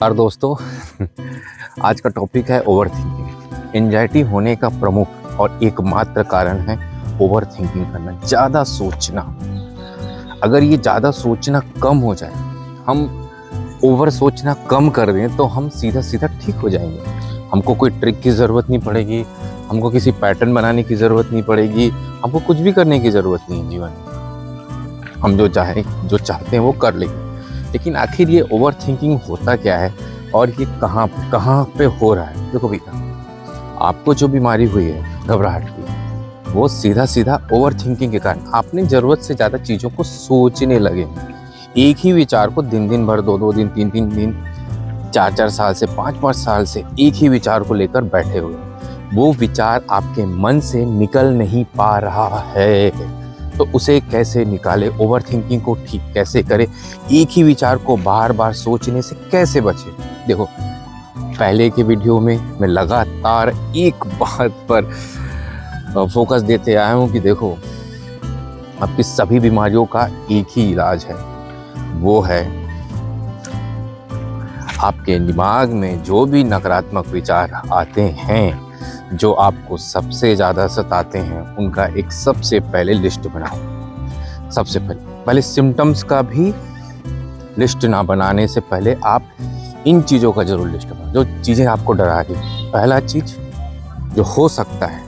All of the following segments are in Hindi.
और दोस्तों आज का टॉपिक है ओवर थिंकिंग। एंजाइटी होने का प्रमुख और एकमात्र कारण है ओवर थिंकिंग करना, ज़्यादा सोचना। अगर ये ज़्यादा सोचना कम हो जाए, हम ओवर सोचना कम कर दें, तो हम सीधा सीधा ठीक हो जाएंगे। हमको कोई ट्रिक की ज़रूरत नहीं पड़ेगी, हमको किसी पैटर्न बनाने की ज़रूरत नहीं पड़ेगी, हमको कुछ भी करने की ज़रूरत नहीं है जीवन में। हम जो चाहते हैं वो कर लेंगे। लेकिन आखिर ये ओवर थिंकिंग होता क्या है और ये कहाँ पे हो रहा है? देखो भैया, आपको जो बीमारी हुई है घबराहट की, वो सीधा सीधा ओवर थिंकिंग के कारण आपने ज़रूरत से ज़्यादा चीज़ों को सोचने लगे हैं। एक ही विचार को दिन भर, 2 दिन, 3 दिन, 4 साल से, 5 साल से एक ही विचार को लेकर बैठे हुए। वो विचार आपके मन से निकल नहीं पा रहा है, तो उसे कैसे निकाले? ओवर थिंकिंग को ठीक कैसे करें? एक ही विचार को बार बार सोचने से कैसे बचे? देखो, पहले के वीडियो में मैं लगातार एक बात पर फोकस देते आया हूँ कि देखो, आपकी सभी बीमारियों का एक ही इलाज है। वो है आपके दिमाग में जो भी नकारात्मक विचार आते हैं, जो आपको सबसे ज़्यादा सताते हैं, उनका एक सबसे पहले लिस्ट बनाओ। सबसे पहले सिम्टम्स का भी लिस्ट ना बनाने से पहले आप इन चीज़ों का जरूर लिस्ट बनाओ, जो चीज़ें आपको डरा रही। पहला चीज़ जो हो सकता है,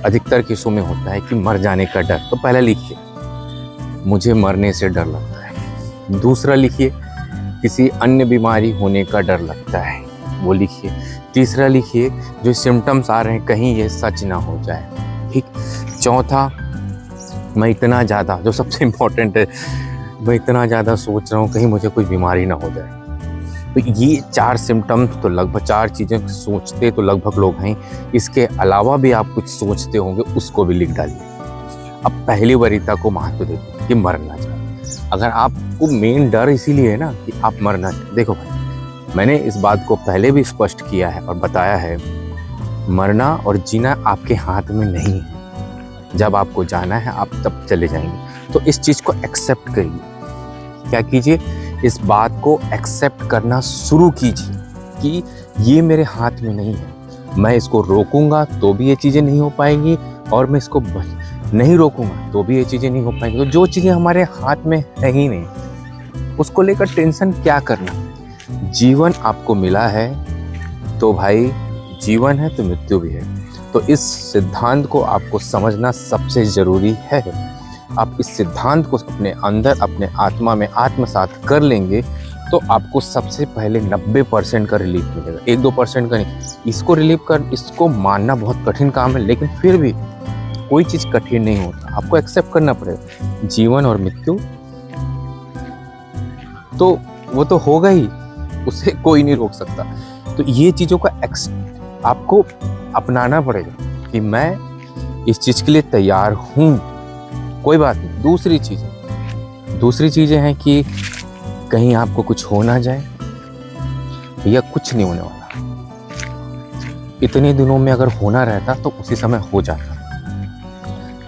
अधिकतर केसों में होता है कि मर जाने का डर, तो पहला लिखिए, मुझे मरने से डर लगता है। दूसरा लिखिए, किसी अन्य बीमारी होने का डर लगता है, वो लिखिए। तीसरा लिखिए, जो सिम्टम्स आ रहे हैं कहीं ये सच ना हो जाए। ठीक। चौथा, मैं इतना ज़्यादा, जो सबसे इम्पोर्टेंट है, मैं इतना ज़्यादा सोच रहा हूँ कहीं मुझे कोई बीमारी ना हो जाए। तो ये 4 सिम्टम्स, तो लगभग 4 चीज़ें सोचते तो लगभग लोग हैं। इसके अलावा भी आप कुछ सोचते होंगे, उसको भी लिख डालिए। अब पहली वरीयता को महत्व देते हैं कि मरना चाहिए। अगर आपको मेन डर इसीलिए है ना कि आप मरना चाहिए। देखो भाई, मैंने इस बात को पहले भी स्पष्ट किया है और बताया है, मरना और जीना आपके हाथ में नहीं है। जब आपको जाना है आप तब चले जाएंगे। तो इस चीज़ को एक्सेप्ट करिए। क्या कीजिए? इस बात को एक्सेप्ट करना शुरू कीजिए कि ये मेरे हाथ में नहीं है। मैं इसको रोकूंगा तो भी ये चीज़ें नहीं हो पाएंगी, और मैं इसको नहीं रोकूंगा तो भी ये चीज़ें नहीं हो पाएंगी। तो जो चीज़ें हमारे हाथ में है ही नहीं, उसको लेकर टेंशन क्या करना? जीवन आपको मिला है तो भाई, जीवन है तो मृत्यु भी है। तो इस सिद्धांत को आपको समझना सबसे ज़रूरी है। आप इस सिद्धांत को अपने अंदर, अपने आत्मा में आत्मसात कर लेंगे तो आपको सबसे पहले 90% का रिलीफ मिलेगा, 1-2% का नहीं। इसको मानना बहुत कठिन काम है, लेकिन फिर भी कोई चीज़ कठिन नहीं होता। आपको एक्सेप्ट करना पड़ेगा। जीवन और मृत्यु तो वो तो होगा ही, उसे कोई नहीं रोक सकता। तो ये चीज़ों का आपको अपनाना पड़ेगा कि मैं इस चीज़ के लिए तैयार हूँ, कोई बात नहीं। दूसरी चीज़ें हैं कि कहीं आपको कुछ हो ना जाए, या कुछ नहीं होने वाला। इतने दिनों में अगर होना रहता तो उसी समय हो जाता।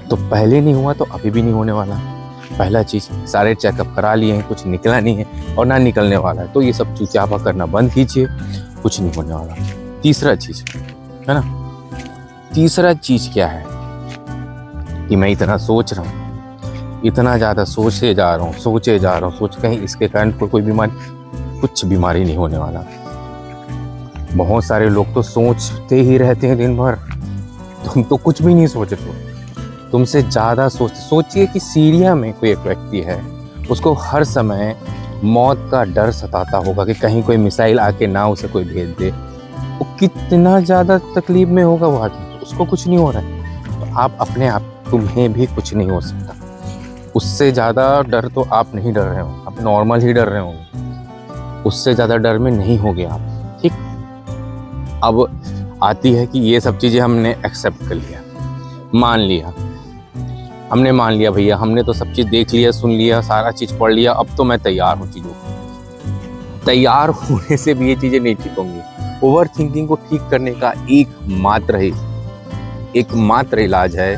तो पहले नहीं हुआ तो अभी भी नहीं होने वाला। पहला चीज़, सारे चेकअप करा लिए हैं, कुछ निकला नहीं है और ना निकलने वाला है, तो ये सब चूतियापा करना बंद कीजिए, कुछ नहीं होने वाला। तीसरा चीज़ है ना, तीसरा चीज़ क्या है कि मैं इतना सोच रहा हूँ, इतना ज़्यादा सोचे जा रहा हूँ, सोच कहीं इसके कारण कोई बीमारी, कुछ बीमारी नहीं होने वाला। बहुत सारे लोग तो सोचते ही रहते हैं दिन भर। तुम तो कुछ भी नहीं सोच रहे हो, तुमसे ज़्यादा सोचिए कि सीरिया में कोई एक व्यक्ति है, उसको हर समय मौत का डर सताता होगा कि कहीं कोई मिसाइल आके ना उसे कोई भेज दे। वो कितना ज़्यादा तकलीफ में होगा वो आदमी, उसको कुछ नहीं हो रहा है। तो आप अपने आप, तुम्हें भी कुछ नहीं हो सकता। उससे ज़्यादा डर तो आप नहीं डर रहे हो, आप नॉर्मल ही डर रहे होंगे। उससे ज़्यादा डर में नहीं होगे आप। ठीक। अब आती है कि ये सब चीज़ें हमने एक्सेप्ट कर लिया, हमने मान लिया भैया, हमने तो सब चीज़ देख लिया, सुन लिया, सारा चीज़ पढ़ लिया, अब तो मैं तैयार हूँ चीज़ों को। तैयार होने से भी ये चीज़ें नहीं ठीक होंगी। ओवर थिंकिंग को ठीक करने का एकमात्र इलाज है,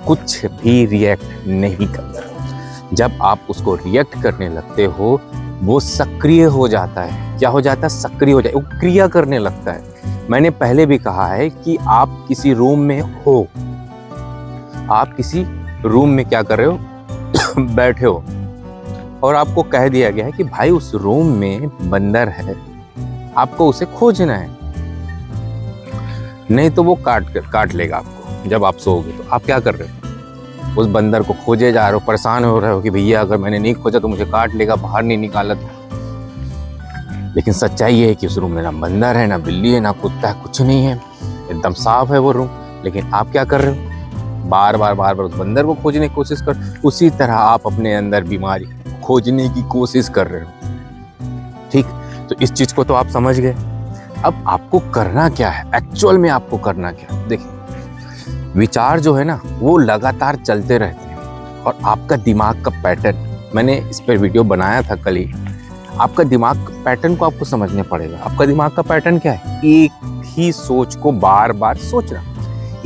कुछ भी रिएक्ट नहीं करना। जब आप उसको रिएक्ट करने लगते हो, वो सक्रिय हो जाता है। क्या हो जाता है, सक्रिय हो जाए, वो क्रिया करने लगता है। मैंने पहले भी कहा है कि आप किसी रूम में हो, आप किसी रूम में क्या कर रहे हो बैठे हो, और आपको कह दिया गया है कि भाई उस रूम में बंदर है, आपको उसे खोजना है, नहीं तो वो काट लेगा आपको जब आप सोओगे। तो आप क्या कर रहे हो, उस बंदर को खोजे जा रहे हो, परेशान हो रहे हो कि भैया अगर मैंने नहीं खोजा तो मुझे काट लेगा, बाहर नहीं निकाला तो। लेकिन सच्चाई ये है कि उस रूम में ना बंदर है, ना बिल्ली है, ना कुत्ता है, कुछ नहीं है, एकदम साफ है वो रूम। लेकिन आप क्या कर रहे हो, बार बार उस बंदर को खोजने की कोशिश कर। उसी तरह आप अपने अंदर बीमारी खोजने की कोशिश कर रहे हो। ठीक, तो इस चीज को तो आप समझ गए। अब आपको करना क्या है, एक्चुअल में आपको करना क्या है। देखिए, विचार जो है ना वो लगातार चलते रहते हैं, और आपका दिमाग का पैटर्न, मैंने इस पर वीडियो बनाया था कल ही। आपका दिमाग का पैटर्न को आपको समझने पड़ेगा। आपका दिमाग का पैटर्न क्या है, एक ही सोच को बार बार सोचना,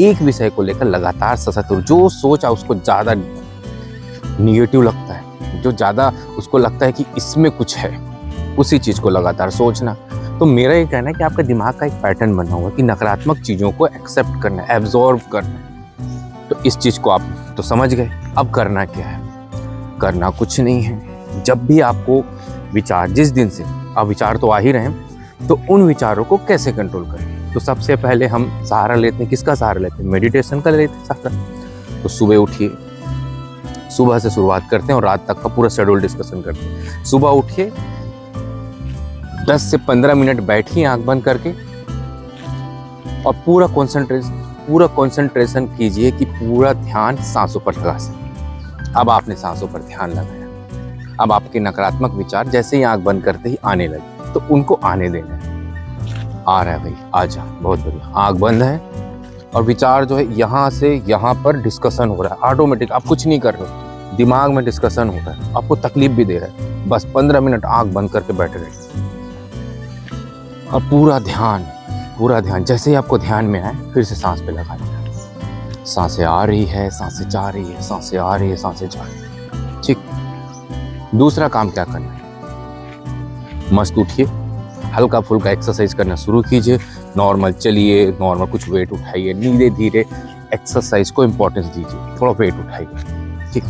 एक विषय को लेकर लगातार सतत। जो सोचा उसको ज्यादा निगेटिव लगता है, जो ज्यादा उसको लगता है कि इसमें कुछ है, उसी चीज को लगातार सोचना। तो मेरा ये कहना है कि आपका दिमाग का एक पैटर्न बना हुआ है कि नकारात्मक चीजों को एक्सेप्ट करना, एब्जॉर्ब करना। तो इस चीज को आप तो समझ गए। अब करना क्या है, करना कुछ नहीं है। जब भी आपको विचार, जिस दिन से अब विचार तो आ ही रहे हैं, तो उन विचारों को कैसे कंट्रोल करें। तो सबसे पहले हम सहारा लेते हैं, किसका सहारा लेते हैं, मेडिटेशन का लेते हैं सहारा। तो सुबह उठिए, सुबह से शुरुआत करते हैं और रात तक का पूरा शेड्यूल डिस्कशन करते हैं। सुबह उठिए, 10 से 15 मिनट बैठिए आंख बंद करके, और पूरा कंसंट्रेशन कीजिए कि पूरा ध्यान सांसों पर लगा सके। अब आपने सांसों पर ध्यान लगाया, अब आपके नकारात्मक विचार जैसे ही आंख बंद करते ही आने लगे, तो उनको आने देना है। आ रहा है भाई, आ जा, बहुत बढ़िया। आंख बंद है और विचार जो है यहाँ से यहाँ पर डिस्कशन हो रहा है, ऑटोमेटिक, आप कुछ नहीं कर रहे हो, दिमाग में डिस्कशन हो रहा है, आपको तकलीफ भी दे रहा है। बस 15 मिनट आंख बंद करके बैठे रहिए, और पूरा ध्यान जैसे ही आपको ध्यान में आए, फिर से सांस पे लगा लेना। सांसें आ रही है, सांसें जा रही है, सांसें आ रही है, सांसें जा रही है। ठीक, दूसरा काम क्या करना है, मस्त उठिए, हल्का फुल्का एक्सरसाइज करना शुरू कीजिए। नॉर्मल चलिए, नॉर्मल कुछ वेट उठाइए, धीरे धीरे एक्सरसाइज को इम्पोर्टेंस दीजिए, थोड़ा वेट उठाइए। ठीक,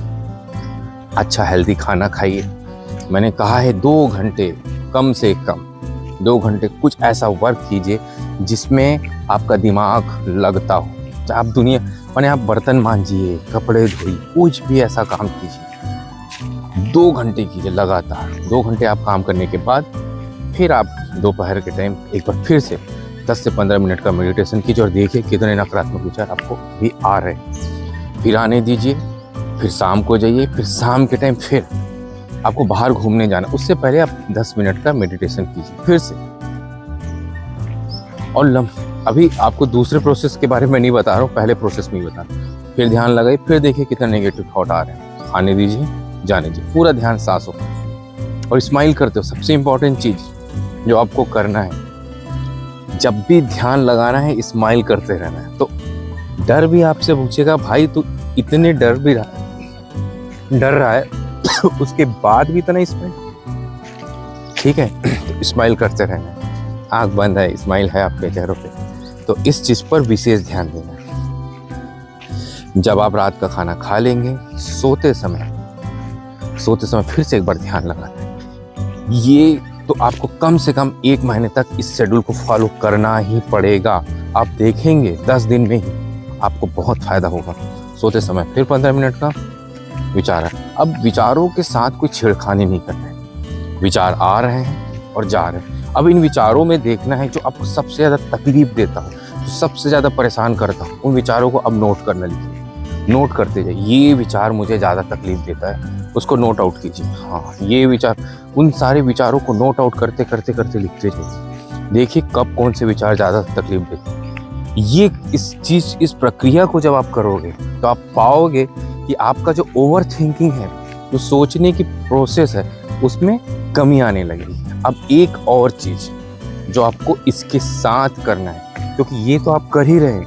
अच्छा हेल्दी खाना खाइए। मैंने कहा है 2 घंटे, कम से कम 2 घंटे कुछ ऐसा वर्क कीजिए जिसमें आपका दिमाग लगता हो। आप दुनिया माने आप बर्तन मांजिए, कपड़े धोइए, कुछ भी ऐसा काम कीजिए, 2 घंटे कीजिए लगातार। 2 घंटे आप काम करने के बाद फिर आप दोपहर के टाइम एक बार फिर से 10 से 15 मिनट का मेडिटेशन कीजिए, और देखिए कितने नकारात्मक विचार आपको भी आ रहे हैं। फिर आने दीजिए, फिर शाम को जाइए, फिर शाम के टाइम फिर आपको बाहर घूमने जाना, उससे पहले आप 10 मिनट का मेडिटेशन कीजिए फिर से। और अभी आपको दूसरे प्रोसेस के बारे में नहीं बता रहा हूँ, पहले प्रोसेस में ही बता रहा हूँ। फिर ध्यान लगाइए, फिर देखिए कितना नेगेटिव थॉट आ रहे हैं, आने दीजिए, जाने दीजिए, पूरा ध्यान सांसों पर। और स्माइल करते हो, सबसे इंपॉर्टेंट चीज जो आपको करना है, जब भी ध्यान लगाना है स्माइल करते रहना है। तो डर भी आपसे पूछेगा, भाई तू इतने डर रहा है उसके बाद भी इतना स्माइल, ठीक है। तो स्माइल करते रहना है, आंख बंद है, स्माइल है आपके चेहरों पे। तो इस चीज पर विशेष ध्यान देना है। जब आप रात का खाना खा लेंगे, सोते समय फिर से एक बार ध्यान लगाना है। ये तो आपको कम से कम 1 महीने तक इस शेड्यूल को फॉलो करना ही पड़ेगा। आप देखेंगे 10 दिन में ही आपको बहुत फायदा होगा। सोते समय फिर 15 मिनट का विचार है। अब विचारों के साथ कोई छेड़खानी नहीं करना है। विचार आ रहे हैं और जा रहे हैं। अब इन विचारों में देखना है जो आपको सबसे ज़्यादा तकलीफ देता हो, जो सबसे ज़्यादा परेशान करता हो, उन विचारों को अब नोट करना लिखिए, नोट करते जाइए। ये विचार मुझे ज़्यादा तकलीफ देता है, उसको नोट आउट कीजिए। हाँ, ये विचार, उन सारे विचारों को नोट आउट करते लिखते जाइए। देखिए कब कौन से विचार ज़्यादा तकलीफ देते हैं। ये इस प्रक्रिया को जब आप करोगे तो आप पाओगे कि आपका जो ओवर थिंकिंग है, जो सोचने की प्रोसेस है, उसमें कमी आने लगेगी। अब एक और चीज़ जो आपको इसके साथ करना है, क्योंकि ये तो आप कर ही रहे हैं,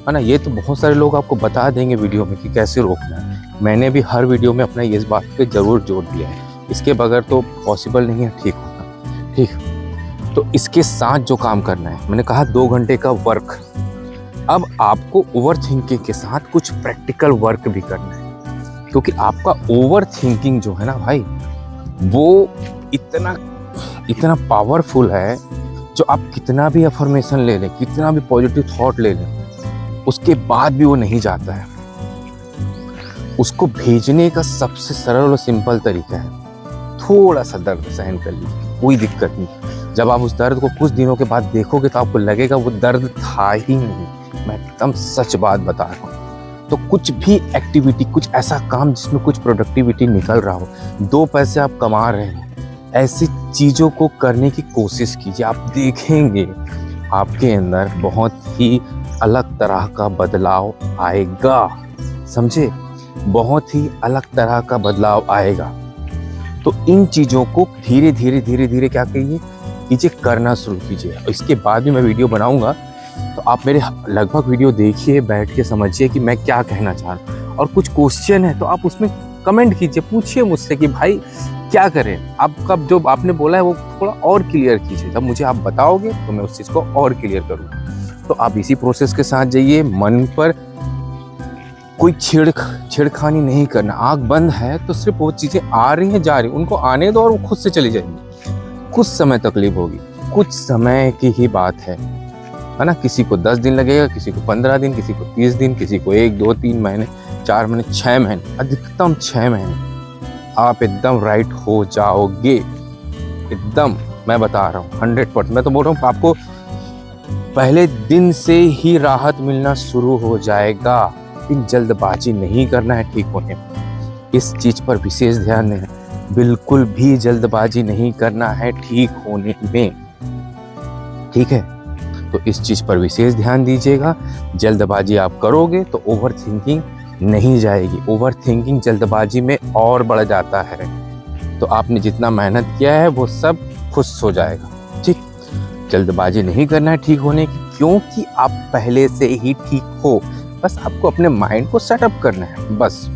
है ना, ये तो बहुत सारे लोग आपको बता देंगे वीडियो में कि कैसे रोकना है। मैंने भी हर वीडियो में अपना इस बात पे ज़रूर जोर दिया है, इसके बगैर तो पॉसिबल नहीं है ठीक होगा। ठीक, तो इसके साथ जो काम करना है, मैंने कहा 2 घंटे का वर्क, अब आपको ओवर थिंकिंग के साथ कुछ प्रैक्टिकल वर्क भी करना है, क्योंकि आपका ओवर थिंकिंग जो है ना भाई, वो इतना पावरफुल है, जो आप कितना भी अफर्मेशन ले लें, कितना भी पॉजिटिव थॉट ले लें, उसके बाद भी वो नहीं जाता है। उसको भेजने का सबसे सरल और सिंपल तरीका है, थोड़ा सा दर्द सहन कर लीजिए, कोई दिक्कत नहीं। जब आप उस दर्द को कुछ दिनों के बाद देखोगे तो आपको लगेगा वो दर्द था ही नहीं। मैं एकदम सच बात बता रहा हूँ। तो कुछ भी एक्टिविटी, कुछ ऐसा काम जिसमें कुछ प्रोडक्टिविटी निकल रहा हो, 2 पैसे आप कमा रहे हो, ऐसी चीज़ों को करने की कोशिश कीजिए। आप देखेंगे आपके अंदर बहुत ही अलग तरह का बदलाव आएगा, समझे, बहुत ही अलग तरह का बदलाव आएगा। तो इन चीज़ों को धीरे धीरे क्या कीजिए, करना शुरू कीजिए। इसके बाद भी मैं वीडियो बनाऊंगा, तो आप मेरे लगभग वीडियो देखिए, बैठ के समझिए कि मैं क्या कहना चाह रहा हूँ। और कुछ क्वेश्चन है तो आप उसमें कमेंट कीजिए, पूछिए मुझसे कि भाई क्या करें, आपका जो आपने बोला है वो थोड़ा और क्लियर कीजिए। जब मुझे आप बताओगे तो मैं उस चीज़ को और क्लियर करूँगा। तो आप इसी प्रोसेस के साथ जाइए। मन पर कोई छेड़खानी नहीं करना। आँख बंद है तो सिर्फ वो चीज़ें आ रही हैं, जा रही हैं, उनको आने दो और वो खुद से चली जाएंगी। कुछ समय तकलीफ होगी, कुछ समय की ही बात है ना। किसी को 10 दिन लगेगा, किसी को 15 दिन, किसी को 30 दिन, किसी को 1, 2, 3 महीने, 4 महीने, 6 महीने, अधिकतम 6 महीने आप एकदम राइट हो जाओगे। एकदम मैं बता रहा हूँ 100%। मैं तो बोल रहा हूँ आपको पहले दिन से ही राहत मिलना शुरू हो जाएगा। लेकिन जल्दबाजी नहीं करना है ठीक होने में, इस चीज़ पर विशेष ध्यान देना। बिल्कुल भी जल्दबाजी नहीं करना है ठीक होने में, ठीक है। तो इस चीज़ पर विशेष ध्यान दीजिएगा। जल्दबाजी आप करोगे तो ओवर थिंकिंग नहीं जाएगी। ओवर थिंकिंग जल्दबाजी में और बढ़ जाता है, तो आपने जितना मेहनत किया है वो सब खुश हो जाएगा, ठीक। जल्दबाजी नहीं करना है ठीक होने की, क्योंकि आप पहले से ही ठीक हो। बस आपको अपने माइंड को सेटअप करना है, बस।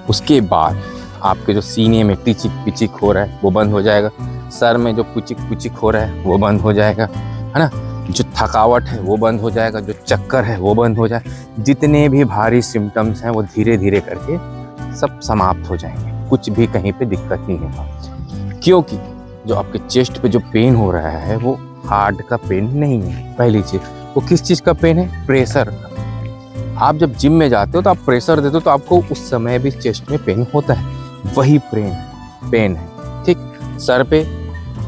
उसके बाद आपके जो सीने में टिचिक पिचिक हो रहा है वो बंद हो जाएगा, सर में जो पुचिक पुचिक हो रहा है वो बंद हो जाएगा, है ना। जो थकावट है वो बंद हो जाएगा, जो चक्कर है वो बंद हो जाएगा। जितने भी भारी सिम्टम्स हैं वो धीरे धीरे करके सब समाप्त हो जाएंगे। कुछ भी कहीं पे दिक्कत नहीं होगा, क्योंकि जो आपके चेस्ट पे जो पेन हो रहा है वो हार्ट का पेन नहीं है। पहली चीज़, वो किस चीज़ का पेन है? प्रेशर का। आप जब जिम में जाते हो तो आप प्रेशर देते हो तो आपको उस समय भी चेस्ट में पेन होता है, वही पेन है, ठीक। सर पे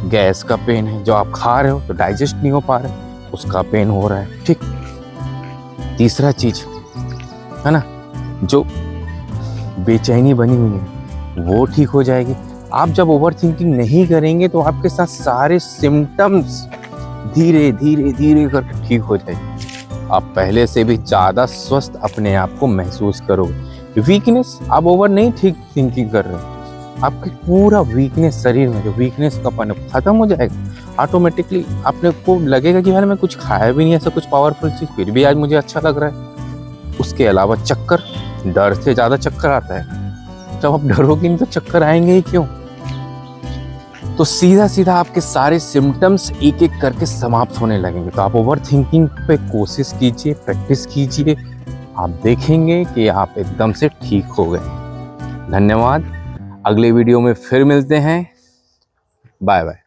गैस का पेन है, जो आप खा रहे हो तो डाइजेस्ट नहीं हो पा रहे, उसका पेन हो रहा है, ठीक। तीसरा चीज है ना, जो बेचैनी बनी हुई है वो ठीक हो जाएगी। आप जब ओवर थिंकिंग नहीं करेंगे तो आपके साथ सारे सिम्टम्स धीरे धीरे करके ठीक हो जाएंगे। आप पहले से भी ज़्यादा स्वस्थ अपने आप को महसूस करोगे। वीकनेस, आप ओवर नहीं ठीक थिंकिंग कर रहे, आपके पूरा वीकनेस, शरीर में जो वीकनेस का पन खत्म हो जाएगा ऑटोमेटिकली। आपने को लगेगा कि यार मैं कुछ खाया भी नहीं ऐसा कुछ पावरफुल चीज़, फिर भी आज मुझे अच्छा लग रहा है। उसके अलावा चक्कर, डर से ज़्यादा चक्कर आता है। जब आप डरोगे नहीं तो चक्कर आएंगे ही क्यों। तो सीधा आपके सारे सिम्टम्स एक एक करके समाप्त होने लगेंगे। तो आप ओवर थिंकिंग पे कोशिश कीजिए, प्रैक्टिस कीजिए, आप देखेंगे कि आप एकदम से ठीक हो गए। धन्यवाद। अगले वीडियो में फिर मिलते हैं। Bye bye.